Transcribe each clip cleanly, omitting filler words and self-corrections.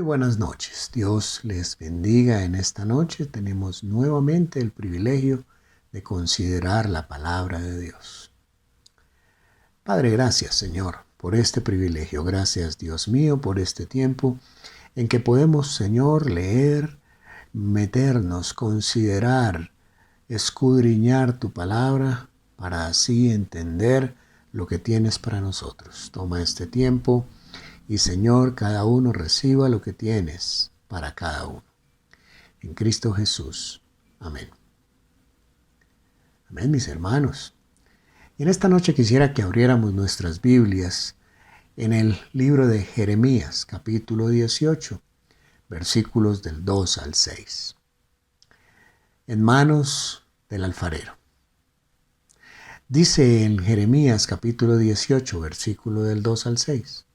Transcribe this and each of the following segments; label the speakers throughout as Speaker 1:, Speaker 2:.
Speaker 1: buenas noches. Dios les bendiga en esta noche. Tenemos nuevamente el privilegio de considerar la palabra de Dios. Padre, gracias, Señor, por este privilegio. Gracias, Dios mío, por este tiempo en que podemos, Señor, leer, meternos, considerar, escudriñar tu palabra para así entender lo que tienes para nosotros. Toma este tiempo y, Señor, cada uno reciba lo que tienes para cada uno. En Cristo Jesús. Amén. Amén, mis hermanos. Y en esta noche quisiera que abriéramos nuestras Biblias en el libro de Jeremías, capítulo 18, versículos del 2 al 6. En manos del alfarero. Dice en Jeremías, capítulo 18, versículo del 2 al 6.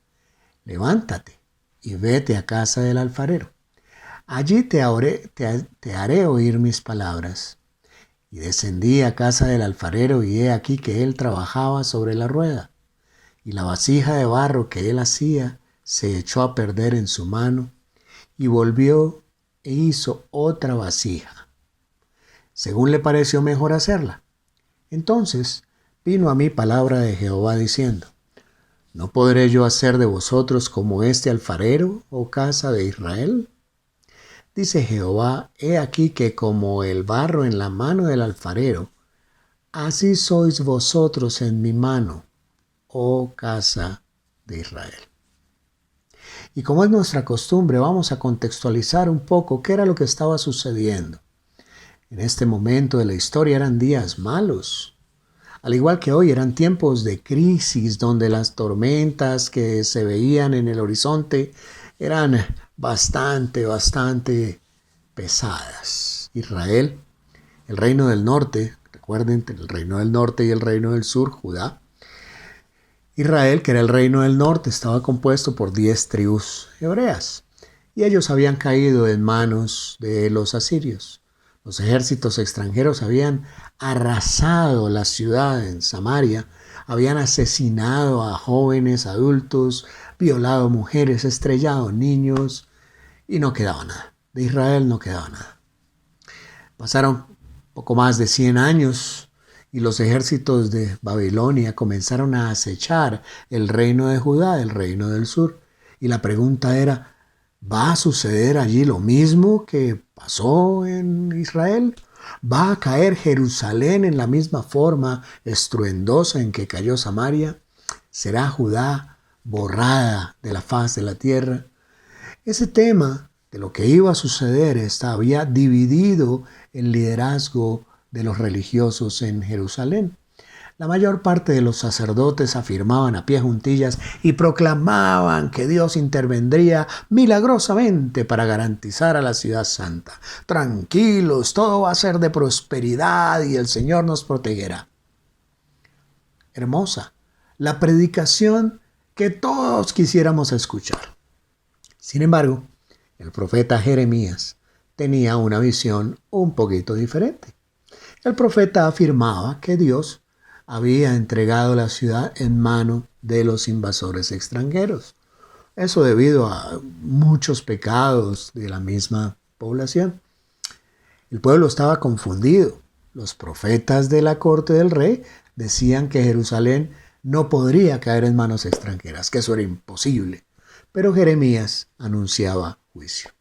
Speaker 1: Levántate y vete a casa del alfarero. Allí te haré oír mis palabras. Y descendí a casa del alfarero y he aquí que él trabajaba sobre la rueda. Y la vasija de barro que él hacía se echó a perder en su mano y volvió e hizo otra vasija, según le pareció mejor hacerla. Entonces vino a mí palabra de Jehová diciendo: ¿No podré yo hacer de vosotros como este alfarero, oh casa de Israel? Dice Jehová: he aquí que como el barro en la mano del alfarero, así sois vosotros en mi mano, oh casa de Israel. Y como es nuestra costumbre, vamos a contextualizar un poco qué era lo que estaba sucediendo. En este momento de la historia eran días malos. Al igual que hoy, eran tiempos de crisis donde las tormentas que se veían en el horizonte eran bastante pesadas. Israel, el reino del norte, recuerden, el reino del norte y el reino del sur, Judá. Israel, que era el reino del norte, estaba compuesto por 10 tribus hebreas y ellos habían caído en manos de los asirios. Los ejércitos extranjeros habían arrasado la ciudad en Samaria, habían asesinado a jóvenes, adultos, violado mujeres, estrellado niños y no quedaba nada. De Israel no quedaba nada. Pasaron poco más de 100 años y los ejércitos de Babilonia comenzaron a acechar el reino de Judá, el reino del sur. Y la pregunta era: ¿va a suceder allí lo mismo que pasó en Israel? ¿Va a caer Jerusalén en la misma forma estruendosa en que cayó Samaria? ¿Será Judá borrada de la faz de la tierra? Ese tema de lo que iba a suceder había dividido el liderazgo de los religiosos en Jerusalén. La mayor parte de los sacerdotes afirmaban a pie juntillas y proclamaban que Dios intervendría milagrosamente para garantizar a la ciudad santa. Tranquilos, todo va a ser de prosperidad y el Señor nos protegerá. Hermosa, la predicación que todos quisiéramos escuchar. Sin embargo, el profeta Jeremías tenía una visión un poquito diferente. El profeta afirmaba que Dios había entregado la ciudad en manos de los invasores extranjeros. Eso debido a muchos pecados de la misma población. El pueblo estaba confundido. Los profetas de la corte del rey decían que Jerusalén no podría caer en manos extranjeras, que eso era imposible. Pero Jeremías anunciaba juicio.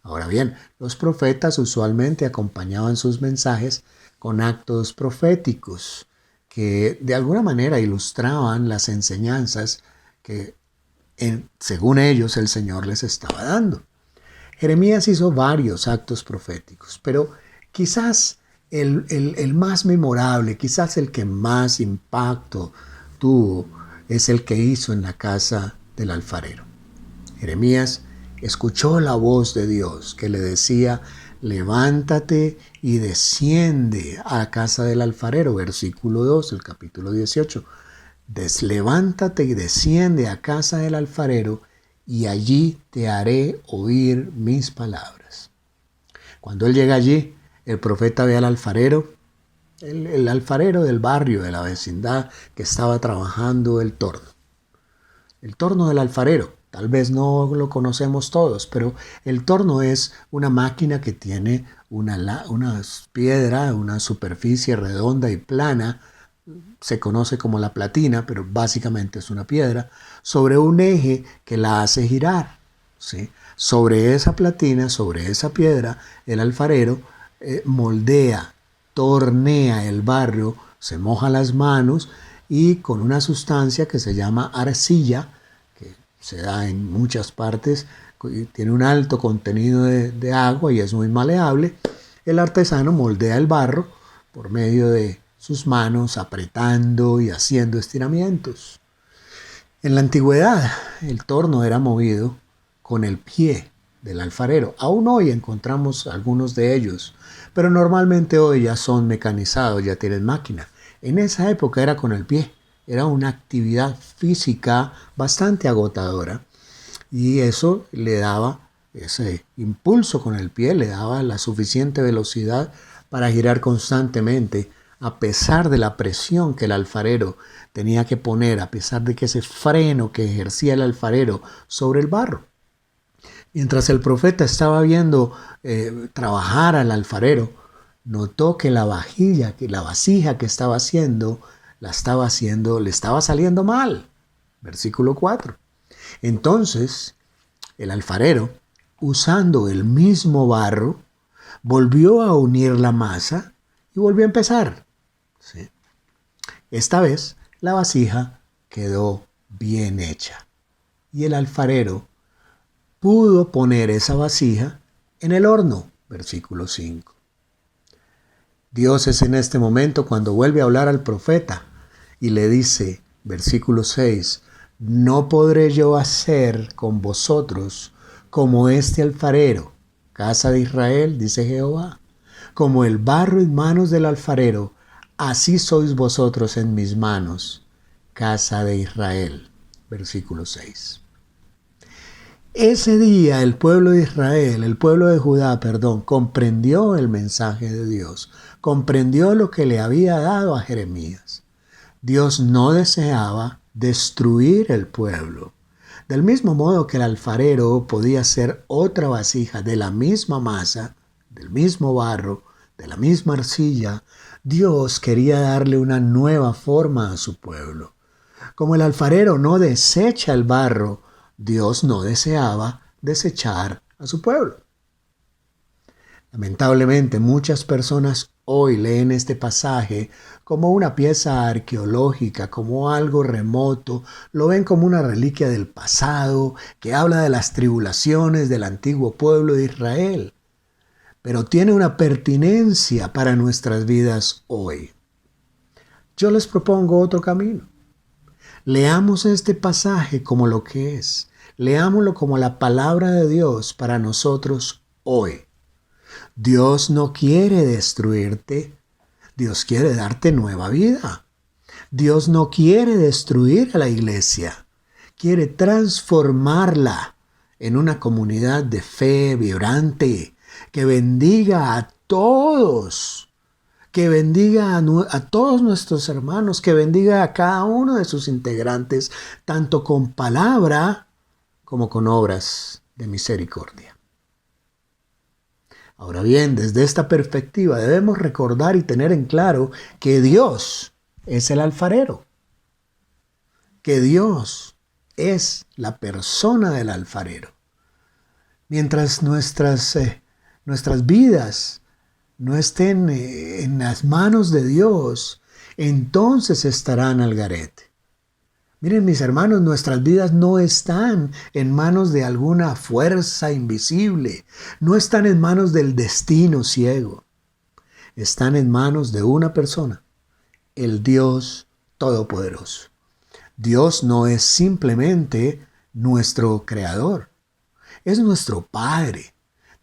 Speaker 1: Ahora bien, los profetas usualmente acompañaban sus mensajes con actos proféticos que de alguna manera ilustraban las enseñanzas que, según ellos, el Señor les estaba dando. Jeremías hizo varios actos proféticos, pero quizás el más memorable, quizás el que más impacto tuvo, es el que hizo en la casa del alfarero. Jeremías escuchó la voz de Dios que le decía: levántate y desciende a la casa del alfarero, versículo 2 del capítulo 18. Levántate y desciende a casa del alfarero y allí te haré oír mis palabras. Cuando él llega allí, el profeta ve al alfarero, el alfarero del barrio, de la vecindad, que estaba trabajando el torno. El torno del alfarero Tal vez no lo conocemos todos, pero el torno es una máquina que tiene una piedra, una superficie redonda y plana, se conoce como la platina, pero básicamente es una piedra, sobre un eje que la hace girar. ¿Sí? Sobre esa platina, sobre esa piedra, el alfarero moldea, tornea el barro, se moja las manos y con una sustancia que se llama arcilla, que se da en muchas partes, tiene un alto contenido de agua y es muy maleable, el artesano moldea el barro por medio de sus manos apretando y haciendo estiramientos. En la antigüedad el torno era movido con el pie del alfarero. Aún hoy encontramos algunos de ellos, pero normalmente hoy ya son mecanizados, ya tienen máquina. En esa época era con el pie, era una actividad física bastante agotadora y eso le daba ese impulso con el pie, le daba la suficiente velocidad para girar constantemente a pesar de la presión que el alfarero tenía que poner, a pesar de que ese freno que ejercía el alfarero sobre el barro. Mientras el profeta estaba viendo trabajar al alfarero, notó que la vasija que estaba haciendo, le estaba saliendo mal. Versículo 4. Entonces, el alfarero, usando el mismo barro, volvió a unir la masa y volvió a empezar. ¿Sí? Esta vez, la vasija quedó bien hecha. Y el alfarero pudo poner esa vasija en el horno. Versículo 5. Dios es en este momento cuando vuelve a hablar al profeta y le dice, versículo 6, no podré yo hacer con vosotros como este alfarero, casa de Israel, dice Jehová, como el barro en manos del alfarero, así sois vosotros en mis manos, casa de Israel. Versículo 6. Ese día el pueblo de Israel, el pueblo de Judá, comprendió el mensaje de Dios, comprendió lo que le había dado a Jeremías. Dios no deseaba destruir el pueblo. Del mismo modo que el alfarero podía hacer otra vasija de la misma masa, del mismo barro, de la misma arcilla, Dios quería darle una nueva forma a su pueblo. Como el alfarero no desecha el barro, Dios no deseaba desechar a su pueblo. Lamentablemente, muchas personas hoy leen este pasaje como una pieza arqueológica, como algo remoto, lo ven como una reliquia del pasado que habla de las tribulaciones del antiguo pueblo de Israel, pero tiene una pertinencia para nuestras vidas hoy. Yo les propongo otro camino. Leamos este pasaje como lo que es. Leámoslo como la palabra de Dios para nosotros hoy. Dios no quiere destruirte. Dios quiere darte nueva vida. Dios no quiere destruir a la iglesia. Quiere transformarla en una comunidad de fe vibrante que bendiga a todos. Que bendiga a todos nuestros hermanos, que bendiga a cada uno de sus integrantes, tanto con palabra como con obras de misericordia. Ahora bien, desde esta perspectiva debemos recordar y tener en claro que Dios es el alfarero, que Dios es la persona del alfarero. Mientras nuestras vidas no estén en las manos de Dios, entonces estarán al garete. Miren, mis hermanos, nuestras vidas no están en manos de alguna fuerza invisible, no están en manos del destino ciego, están en manos de una persona, el Dios Todopoderoso. Dios no es simplemente nuestro creador, es nuestro Padre.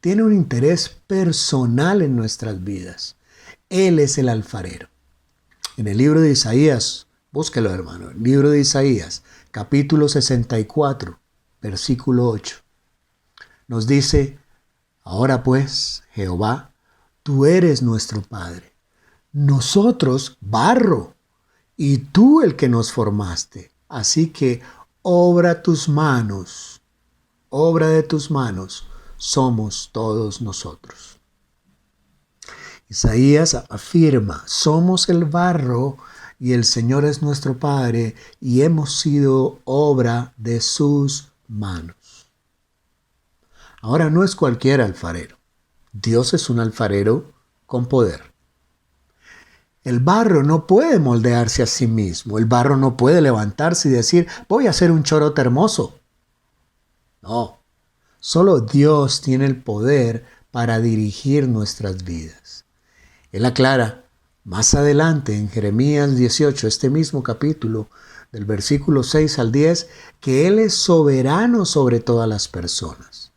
Speaker 1: Tiene un interés personal en nuestras vidas. Él es el alfarero. En el libro de Isaías, búsquelo hermano, el libro de Isaías, capítulo 64, versículo 8, nos dice, ahora pues, Jehová, tú eres nuestro Padre, nosotros barro, y tú el que nos formaste. Así que obra tus manos obra de tus manos somos todos nosotros. Isaías afirma, somos el barro y el Señor es nuestro Padre y hemos sido obra de sus manos. Ahora no es cualquier alfarero. Dios es un alfarero con poder. El barro no puede moldearse a sí mismo. El barro no puede levantarse y decir, voy a hacer un chorote hermoso. No, solo Dios tiene el poder para dirigir nuestras vidas. Él aclara más adelante en Jeremías 18, este mismo capítulo, del versículo 6 al 10, que Él es soberano sobre todas las personas.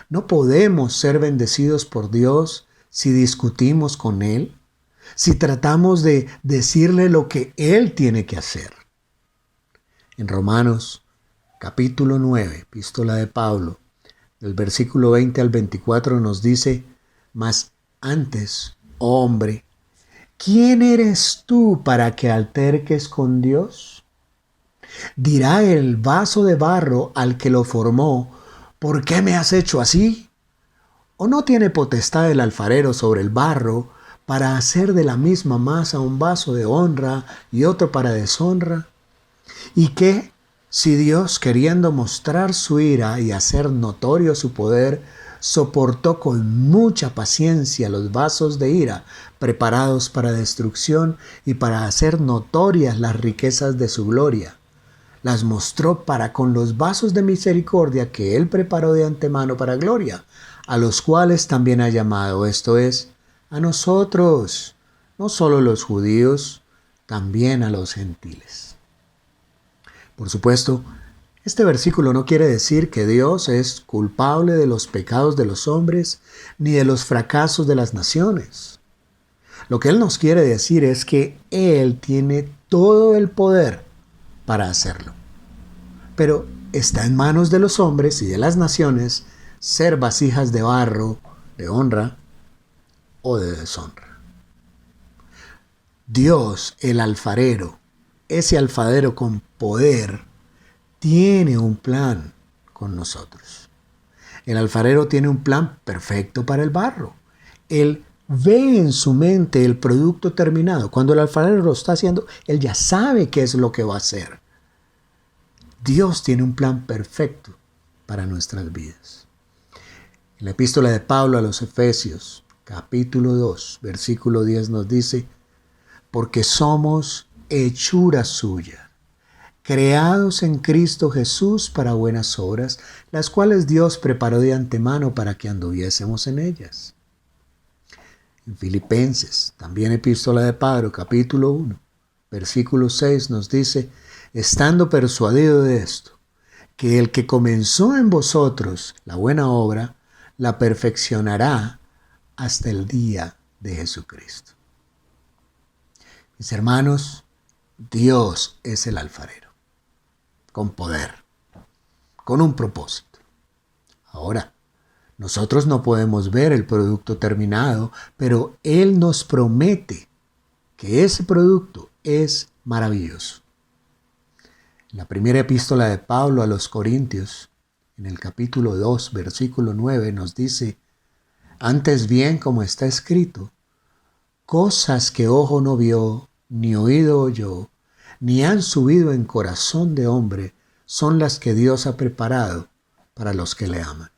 Speaker 1: No podemos ser bendecidos por Dios si discutimos con Él, si tratamos de decirle lo que Él tiene que hacer. En Romanos capítulo 9, epístola de Pablo, del versículo 20 al 24 nos dice, mas antes, oh hombre, ¿quién eres tú para que alterques con Dios? Dirá el vaso de barro al que lo formó, ¿por qué me has hecho así? ¿O no tiene potestad el alfarero sobre el barro para hacer de la misma masa un vaso de honra y otro para deshonra? ¿Y qué si Dios, queriendo mostrar su ira y hacer notorio su poder, soportó con mucha paciencia los vasos de ira preparados para destrucción y para hacer notorias las riquezas de su gloria? Las mostró para con los vasos de misericordia que Él preparó de antemano para gloria, a los cuales también ha llamado, esto es, a nosotros, no solo los judíos, también a los gentiles. Por supuesto, este versículo no quiere decir que Dios es culpable de los pecados de los hombres ni de los fracasos de las naciones. Lo que Él nos quiere decir es que Él tiene todo el poder para hacerlo. Pero está en manos de los hombres y de las naciones ser vasijas de barro, de honra o de deshonra. Dios, el alfarero, ese alfarero con poder, tiene un plan con nosotros. El alfarero tiene un plan perfecto para el barro. Él ve en su mente el producto terminado. Cuando el alfarero lo está haciendo, él ya sabe qué es lo que va a hacer. Dios tiene un plan perfecto para nuestras vidas. En la epístola de Pablo a los Efesios, capítulo 2, versículo 10 nos dice, porque somos hechura suya, creados en Cristo Jesús para buenas obras, las cuales Dios preparó de antemano para que anduviésemos en ellas. En Filipenses, también epístola de Pablo, capítulo 1, versículo 6 nos dice, estando persuadido de esto, que el que comenzó en vosotros la buena obra, la perfeccionará hasta el día de Jesucristo. Mis hermanos, Dios es el alfarero, con poder, con un propósito. Ahora, nosotros no podemos ver el producto terminado, pero Él nos promete que ese producto es maravilloso. En la primera epístola de Pablo a los Corintios, en el capítulo 2, versículo 9, nos dice, antes bien, como está escrito, cosas que ojo no vio, ni oído oyó, ni han subido en corazón de hombre, son las que Dios ha preparado para los que le aman.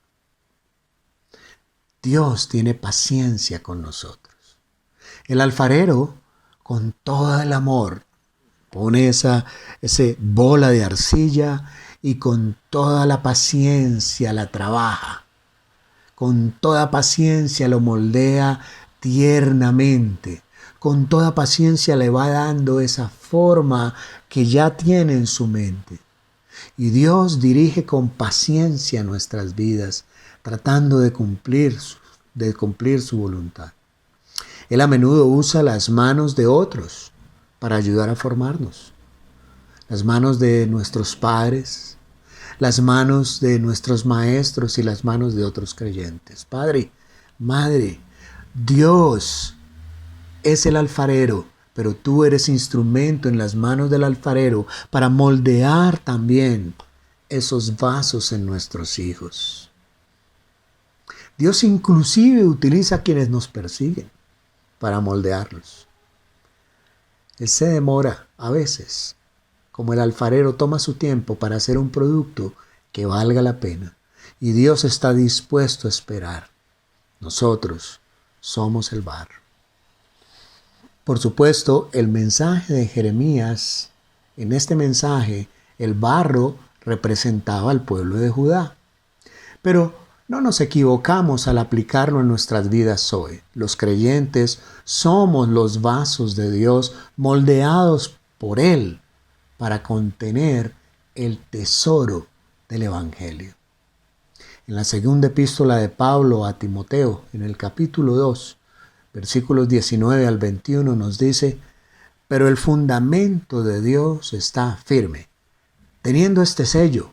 Speaker 1: Dios tiene paciencia con nosotros. El alfarero, con todo el amor, pone esa bola de arcilla y con toda la paciencia la trabaja. Con toda paciencia lo moldea tiernamente. Con toda paciencia le va dando esa forma que ya tiene en su mente. Y Dios dirige con paciencia nuestras vidas, tratando de cumplir su voluntad. Él a menudo usa las manos de otros para ayudar a formarnos. Las manos de nuestros padres, las manos de nuestros maestros y las manos de otros creyentes. Padre, madre, Dios es el alfarero, pero tú eres instrumento en las manos del alfarero para moldear también esos vasos en nuestros hijos. Dios inclusive utiliza a quienes nos persiguen para moldearlos. Él se demora a veces, como el alfarero toma su tiempo para hacer un producto que valga la pena, y Dios está dispuesto a esperar. Nosotros somos el barro. Por supuesto, el mensaje de Jeremías, en este mensaje, el barro representaba al pueblo de Judá. Pero no nos equivocamos al aplicarlo en nuestras vidas hoy. Los creyentes somos los vasos de Dios moldeados por Él para contener el tesoro del Evangelio. En la segunda epístola de Pablo a Timoteo, en el capítulo 2, versículos 19 al 21, nos dice: pero el fundamento de Dios está firme, teniendo este sello: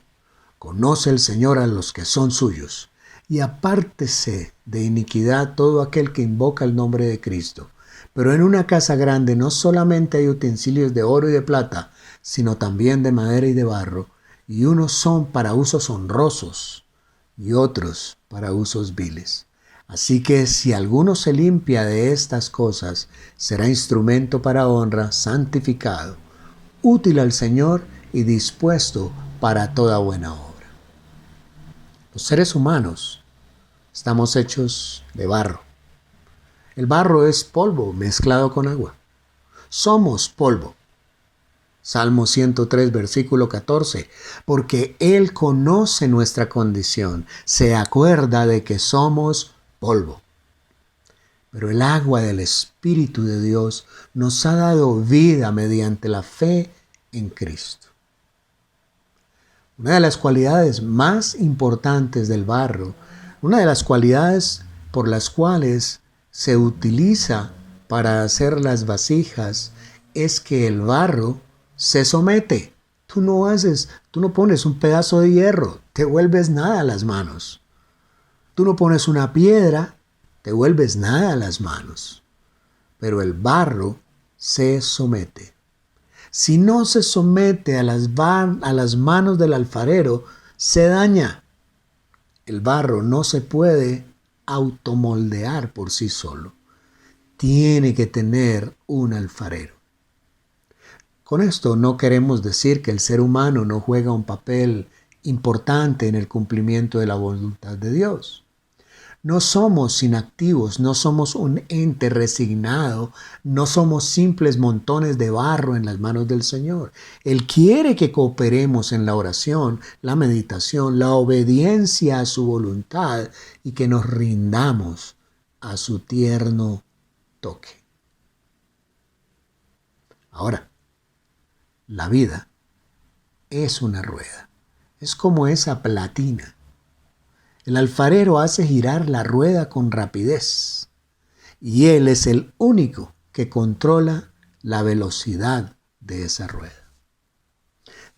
Speaker 1: conoce el Señor a los que son suyos, y apártese de iniquidad todo aquel que invoca el nombre de Cristo. Pero en una casa grande no solamente hay utensilios de oro y de plata, sino también de madera y de barro, y unos son para usos honrosos y otros para usos viles. Así que si alguno se limpia de estas cosas, será instrumento para honra, santificado, útil al Señor y dispuesto para toda buena obra. Los seres humanos estamos hechos de barro. El barro es polvo mezclado con agua. Somos polvo. Salmo 103, versículo 14. Porque Él conoce nuestra condición, se acuerda de que somos polvo. Pero el agua del Espíritu de Dios nos ha dado vida mediante la fe en Cristo. Una de las cualidades más importantes del barro, una de las cualidades por las cuales se utiliza para hacer las vasijas, es que el barro se somete. Tú no pones un pedazo de hierro, te vuelves nada a las manos. Tú no pones una piedra, te vuelves nada a las manos. Pero el barro se somete. Si no se somete a las manos del alfarero, se daña. El barro no se puede automoldear por sí solo. Tiene que tener un alfarero. Con esto no queremos decir que el ser humano no juega un papel importante en el cumplimiento de la voluntad de Dios. No somos inactivos, no somos un ente resignado, no somos simples montones de barro en las manos del Señor. Él quiere que cooperemos en la oración, la meditación, la obediencia a su voluntad y que nos rindamos a su tierno toque. Ahora, la vida es una rueda, es como esa platina. El alfarero hace girar la rueda con rapidez y él es el único que controla la velocidad de esa rueda.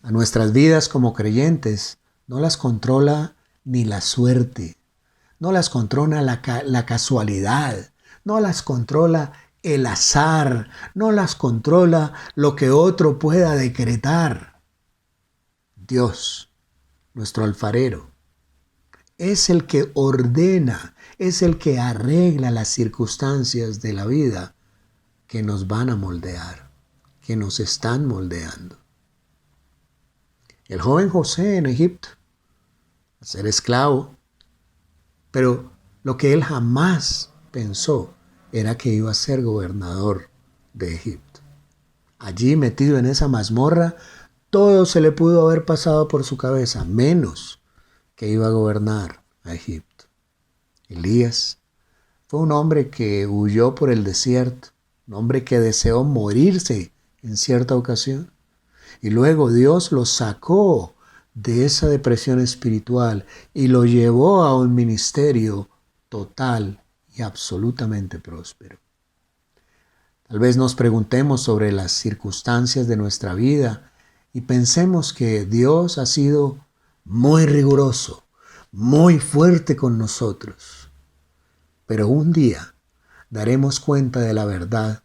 Speaker 1: A nuestras vidas como creyentes no las controla ni la suerte, no las controla la casualidad, no las controla el azar, no las controla lo que otro pueda decretar. Dios, nuestro alfarero, es el que ordena, es el que arregla las circunstancias de la vida que nos van a moldear, que nos están moldeando. El joven José en Egipto, a ser esclavo, pero lo que él jamás pensó era que iba a ser gobernador de Egipto. Allí metido en esa mazmorra, todo se le pudo haber pasado por su cabeza, menos que iba a gobernar a Egipto. Elías fue un hombre que huyó por el desierto, un hombre que deseó morirse en cierta ocasión. Y luego Dios lo sacó de esa depresión espiritual y lo llevó a un ministerio total y absolutamente próspero. Tal vez nos preguntemos sobre las circunstancias de nuestra vida y pensemos que Dios ha sido muy riguroso, muy fuerte con nosotros. Pero un día daremos cuenta de la verdad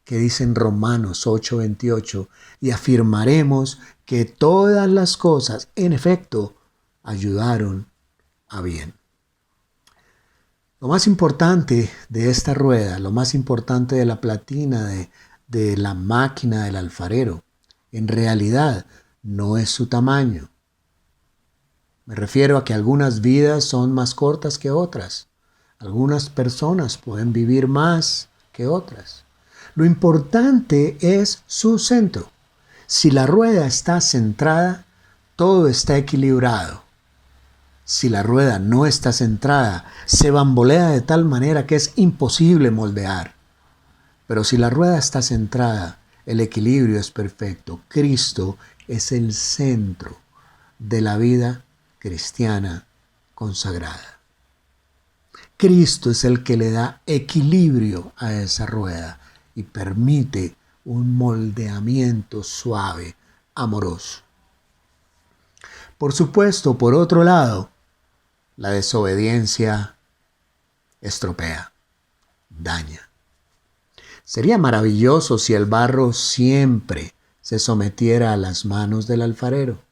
Speaker 1: que dice en Romanos 8:28, y afirmaremos que todas las cosas, en efecto, ayudaron a bien. Lo más importante de esta rueda, lo más importante de la platina, de la máquina del alfarero, en realidad no es su tamaño. Me refiero a que algunas vidas son más cortas que otras. Algunas personas pueden vivir más que otras. Lo importante es su centro. Si la rueda está centrada, todo está equilibrado. Si la rueda no está centrada, se bambolea de tal manera que es imposible moldear. Pero si la rueda está centrada, el equilibrio es perfecto. Cristo es el centro de la vida cristiana consagrada. Cristo es el que le da equilibrio a esa rueda y permite un moldeamiento suave, amoroso. Por supuesto, por otro lado, la desobediencia estropea, daña. Sería maravilloso si el barro siempre se sometiera a las manos del alfarero,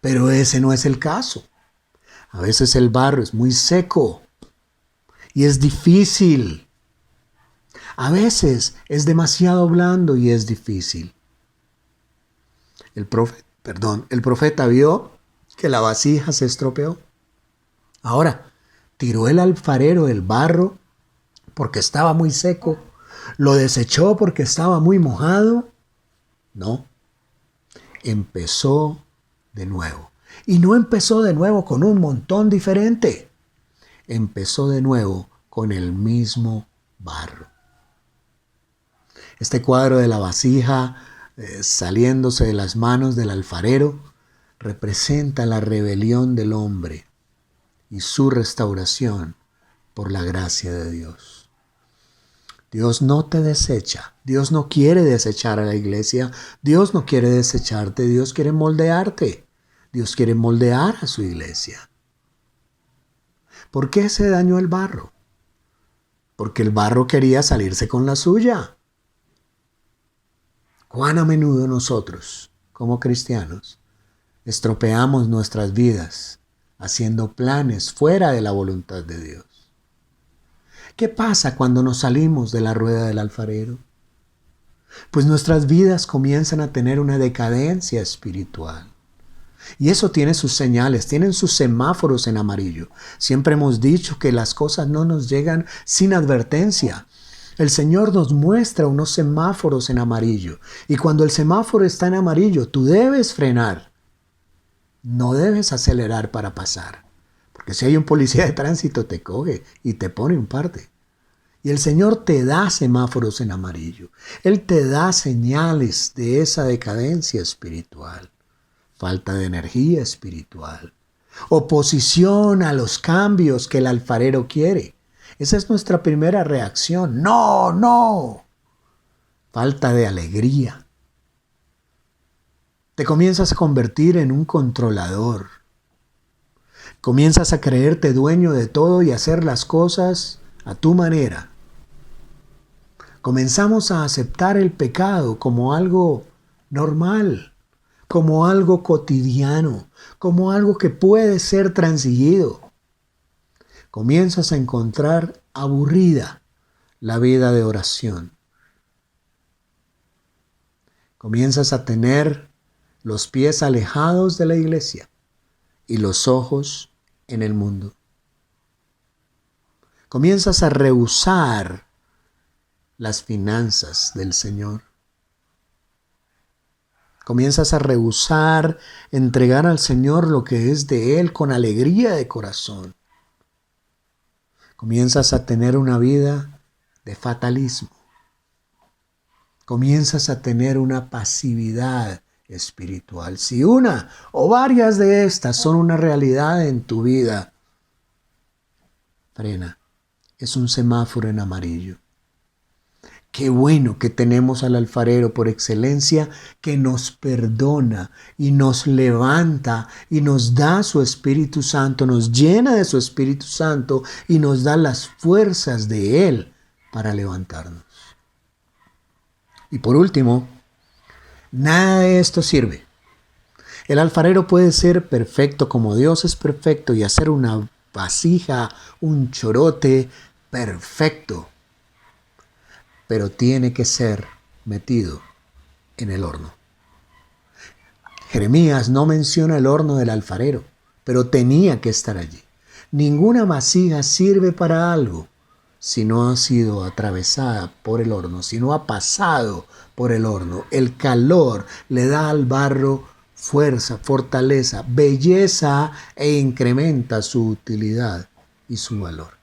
Speaker 1: pero ese no es el caso. A veces el barro es muy seco y es difícil. A veces es demasiado blando y es difícil. El profeta vio que la vasija se estropeó. Ahora, tiró el alfarero el barro porque estaba muy seco. ¿Lo desechó porque estaba muy mojado? No. Empezó de nuevo. Y no empezó de nuevo con un montón diferente. Empezó de nuevo con el mismo barro. Este cuadro de la vasija saliéndose de las manos del alfarero representa la rebelión del hombre y su restauración por la gracia de Dios. Dios no te desecha. Dios no quiere desechar a la iglesia. Dios no quiere desecharte. Dios quiere moldearte. Dios quiere moldear a su iglesia. ¿Por qué se dañó el barro? Porque el barro quería salirse con la suya. ¿Cuán a menudo nosotros, como cristianos, estropeamos nuestras vidas haciendo planes fuera de la voluntad de Dios? ¿Qué pasa cuando nos salimos de la rueda del alfarero? Pues nuestras vidas comienzan a tener una decadencia espiritual. Y eso tiene sus señales, tienen sus semáforos en amarillo. Siempre hemos dicho que las cosas no nos llegan sin advertencia. El Señor nos muestra unos semáforos en amarillo. Y cuando el semáforo está en amarillo, tú debes frenar. No debes acelerar para pasar. Porque si hay un policía de tránsito te coge y te pone un parte. Y el Señor te da semáforos en amarillo. Él te da señales de esa decadencia espiritual. Falta de energía espiritual. Oposición a los cambios que el alfarero quiere. Esa es nuestra primera reacción. No, no. Falta de alegría. Te comienzas a convertir en un controlador. Comienzas a creerte dueño de todo y hacer las cosas a tu manera. Comenzamos a aceptar el pecado como algo normal, como algo cotidiano, como algo que puede ser transigido. Comienzas a encontrar aburrida la vida de oración. Comienzas a tener los pies alejados de la iglesia y los ojos en el mundo. Comienzas a rehusar las finanzas del Señor. Comienzas a rehusar entregar al Señor lo que es de Él con alegría de corazón. Comienzas a tener una vida de fatalismo. Comienzas a tener una pasividad espiritual. Si una o varias de estas son una realidad en tu vida, frena. Es un semáforo en amarillo. Qué bueno que tenemos al alfarero por excelencia que nos perdona y nos levanta y nos da su Espíritu Santo, nos llena de su Espíritu Santo y nos da las fuerzas de Él para levantarnos. Y por último, nada de esto sirve. El alfarero puede ser perfecto como Dios es perfecto y hacer una vasija, un chorote perfecto, pero tiene que ser metido en el horno. Jeremías no menciona el horno del alfarero, pero tenía que estar allí. Ninguna vasija sirve para algo si no ha sido atravesada por el horno, si no ha pasado por el horno. El calor le da al barro fuerza, fortaleza, belleza e incrementa su utilidad y su valor.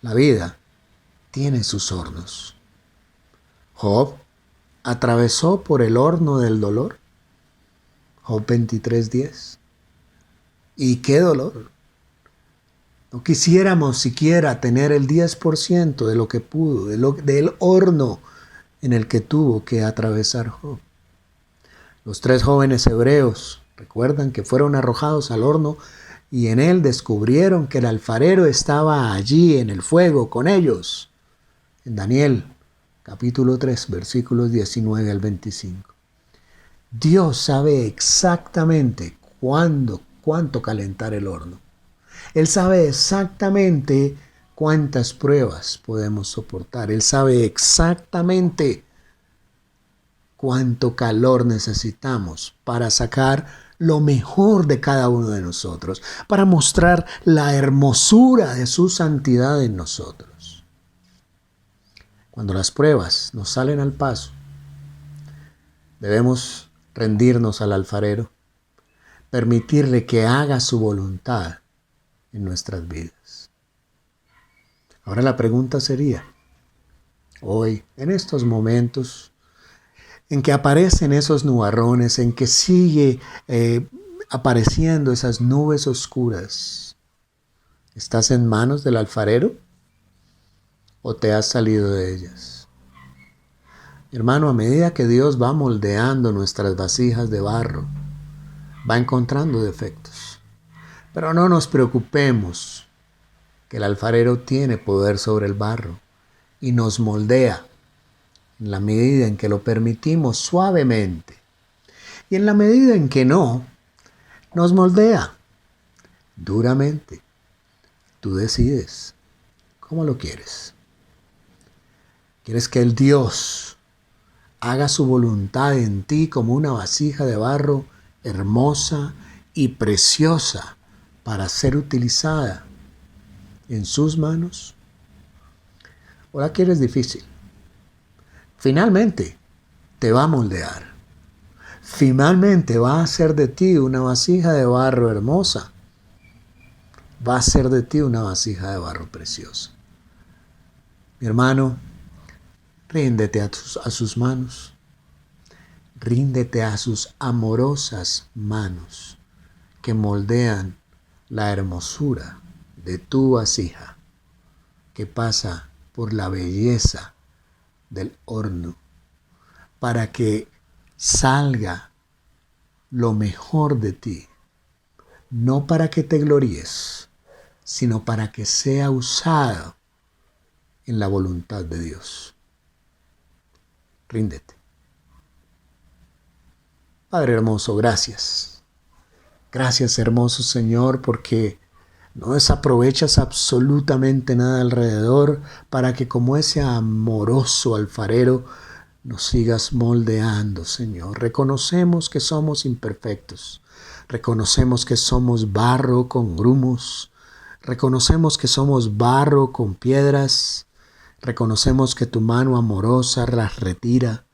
Speaker 1: La vida tiene sus hornos. Job atravesó por el horno del dolor. Job 23:10. ¿Y qué dolor? No quisiéramos siquiera tener el 10% de lo que pudo, del horno en el que tuvo que atravesar Job. Los 3 jóvenes hebreos, recuerdan que fueron arrojados al horno y en él descubrieron que el alfarero estaba allí en el fuego con ellos. En Daniel, capítulo 3, versículos 19 al 25. Dios sabe exactamente cuánto calentar el horno. Él sabe exactamente cuántas pruebas podemos soportar. Él sabe exactamente cuánto calor necesitamos para sacar lo mejor de cada uno de nosotros, para mostrar la hermosura de su santidad en nosotros. Cuando las pruebas nos salen al paso, debemos rendirnos al alfarero, permitirle que haga su voluntad en nuestras vidas. Ahora la pregunta sería, hoy, en estos momentos en que aparecen esos nubarrones, en que sigue apareciendo esas nubes oscuras, ¿estás en manos del alfarero o te has salido de ellas? Hermano, a medida que Dios va moldeando nuestras vasijas de barro, va encontrando defectos. Pero no nos preocupemos, que el alfarero tiene poder sobre el barro y nos moldea en la medida en que lo permitimos suavemente. Y en la medida en que no, nos moldea duramente. Tú decides cómo lo quieres. ¿Quieres que el Dios haga su voluntad en ti como una vasija de barro hermosa y preciosa para ser utilizada en sus manos? ¿O la quieres difícil? Finalmente te va a moldear. Finalmente va a hacer de ti una vasija de barro hermosa. Va a hacer de ti una vasija de barro preciosa. Mi hermano, ríndete a sus manos. Ríndete a sus amorosas manos que moldean la hermosura de tu vasija, que pasa por la belleza del horno, para que salga lo mejor de ti, no para que te gloríes, sino para que sea usado en la voluntad de Dios. Ríndete. Padre hermoso, gracias. Gracias, hermoso Señor, porque no desaprovechas absolutamente nada alrededor para que como ese amoroso alfarero nos sigas moldeando, Señor. Reconocemos que somos imperfectos. Reconocemos que somos barro con grumos. Reconocemos que somos barro con piedras. Reconocemos que tu mano amorosa las retira.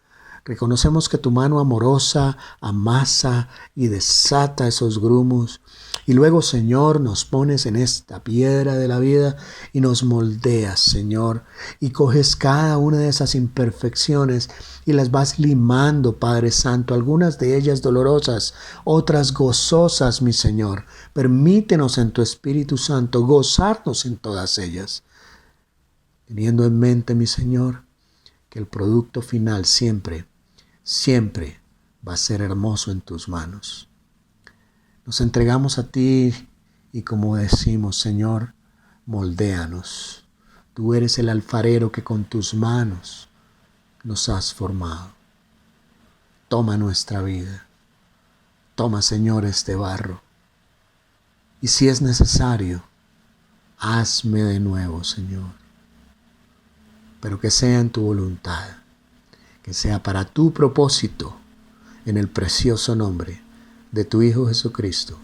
Speaker 1: Reconocemos que tu mano amorosa amasa y desata esos grumos. Y luego, Señor, nos pones en esta piedra de la vida y nos moldeas, Señor. Y coges cada una de esas imperfecciones y las vas limando, Padre Santo. Algunas de ellas dolorosas, otras gozosas, mi Señor. Permítenos en tu Espíritu Santo gozarnos en todas ellas. Teniendo en mente, mi Señor, que el producto final siempre va a ser hermoso en tus manos. Nos entregamos a ti y como decimos, Señor, moldéanos. Tú eres el alfarero que con tus manos nos has formado. Toma nuestra vida. Toma, Señor, este barro. Y si es necesario, hazme de nuevo, Señor. Pero que sea en tu voluntad, que sea para tu propósito, en el precioso nombre de tu Hijo Jesucristo.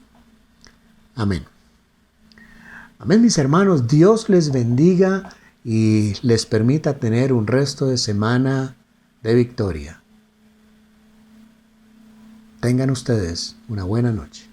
Speaker 1: Amén. Amén, mis hermanos. Dios les bendiga y les permita tener un resto de semana de victoria. Tengan ustedes una buena noche.